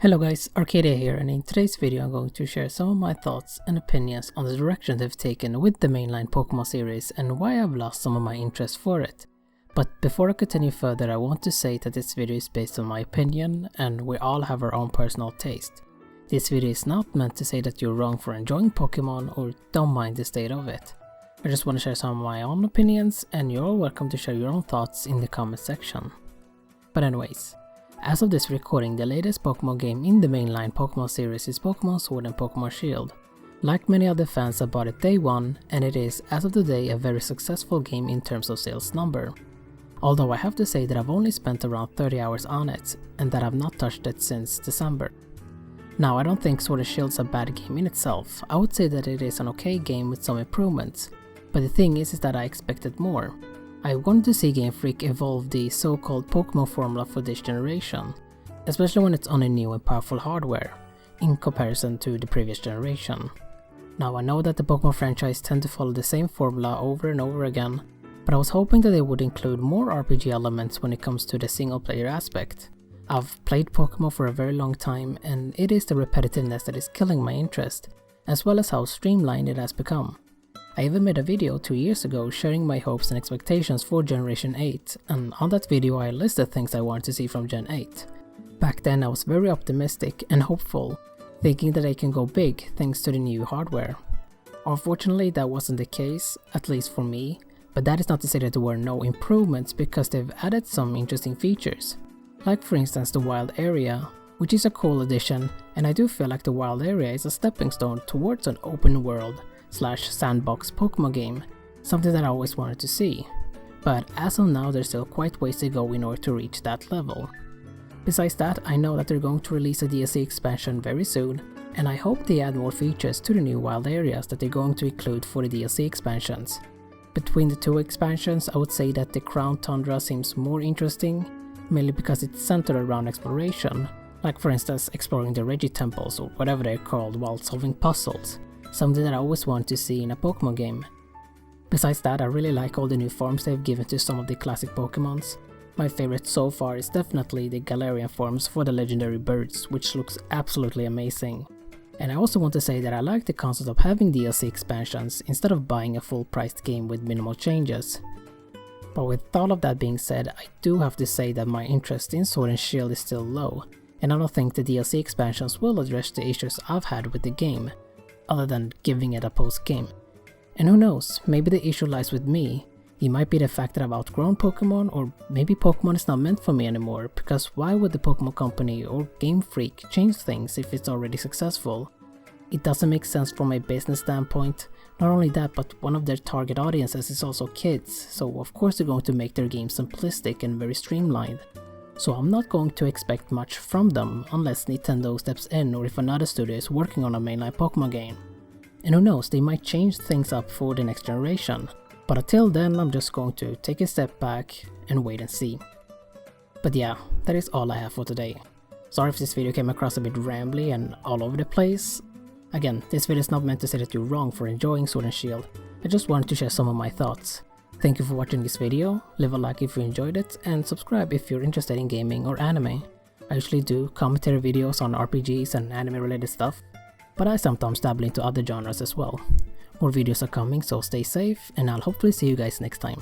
Hello guys, Arcadia here, and in today's video I'm going to share some of my thoughts and opinions on the direction they've taken with the mainline Pokemon series and why I've lost some of my interest for it. But before I continue further, I want to say that this video is based on my opinion and we all have our own personal taste. This video is not meant to say that you're wrong for enjoying Pokemon or don't mind the state of it. I just want to share some of my own opinions and you're all welcome to share your own thoughts in the comment section. But anyways, as of this recording, the latest Pokemon game in the mainline Pokemon series is Pokemon Sword and Pokemon Shield. Like many other fans, I bought it day one, and it is, as of today, a very successful game in terms of sales number. Although I have to say that I've only spent around 30 hours on it, and that I've not touched it since December. Now, I don't think Sword and Shield's a bad game in itself. I would say that it is an okay game with some improvements, but the thing is that I expected more. I wanted to see Game Freak evolve the so-called Pokemon formula for this generation, especially when it's on a new and powerful hardware, in comparison to the previous generation. Now I know that the Pokemon franchise tend to follow the same formula over and over again, but I was hoping that they would include more RPG elements when it comes to the single player aspect. I've played Pokemon for a very long time and it is the repetitiveness that is killing my interest, as well as how streamlined it has become. I even made a video 2 years ago sharing my hopes and expectations for Generation 8, and on that video I listed things I wanted to see from Gen 8. Back then I was very optimistic and hopeful, thinking that they can go big thanks to the new hardware. Unfortunately that wasn't the case, at least for me, but that is not to say that there were no improvements because they've added some interesting features. Like for instance the wild area, which is a cool addition, and I do feel like the wild area is a stepping stone towards an open world / sandbox Pokemon game, something that I always wanted to see. But as of now there's still quite ways to go in order to reach that level. Besides that, I know that they're going to release a DLC expansion very soon, and I hope they add more features to the new wild areas that they're going to include for the DLC expansions. Between the two expansions I would say that the Crown Tundra seems more interesting, mainly because it's centered around exploration, like for instance exploring the Reggie temples or whatever they're called while solving puzzles. Something that I always want to see in a Pokemon game. Besides that, I really like all the new forms they've given to some of the classic Pokemons. My favorite so far is definitely the Galarian forms for the legendary birds, which looks absolutely amazing. And I also want to say that I like the concept of having DLC expansions instead of buying a full-priced game with minimal changes. But with all of that being said, I do have to say that my interest in Sword and Shield is still low, and I don't think the DLC expansions will address the issues I've had with the game, other than giving it a post-game. And who knows, maybe the issue lies with me. It might be the fact that I've outgrown Pokemon, or maybe Pokemon is not meant for me anymore, because why would the Pokemon Company or Game Freak change things if it's already successful? It doesn't make sense from a business standpoint. Not only that, but one of their target audiences is also kids, so of course they're going to make their games simplistic and very streamlined. So I'm not going to expect much from them unless Nintendo steps in or if another studio is working on a mainline Pokemon game. And who knows, they might change things up for the next generation, but until then I'm just going to take a step back and wait and see. But yeah, that is all I have for today. Sorry if this video came across a bit rambly and all over the place. Again, this video is not meant to say that you're wrong for enjoying Sword and Shield, I just wanted to share some of my thoughts. Thank you for watching this video, leave a like if you enjoyed it, and subscribe if you're interested in gaming or anime. I usually do commentary videos on RPGs and anime related stuff, but I sometimes dabble into other genres as well. More videos are coming, so stay safe, and I'll hopefully see you guys next time.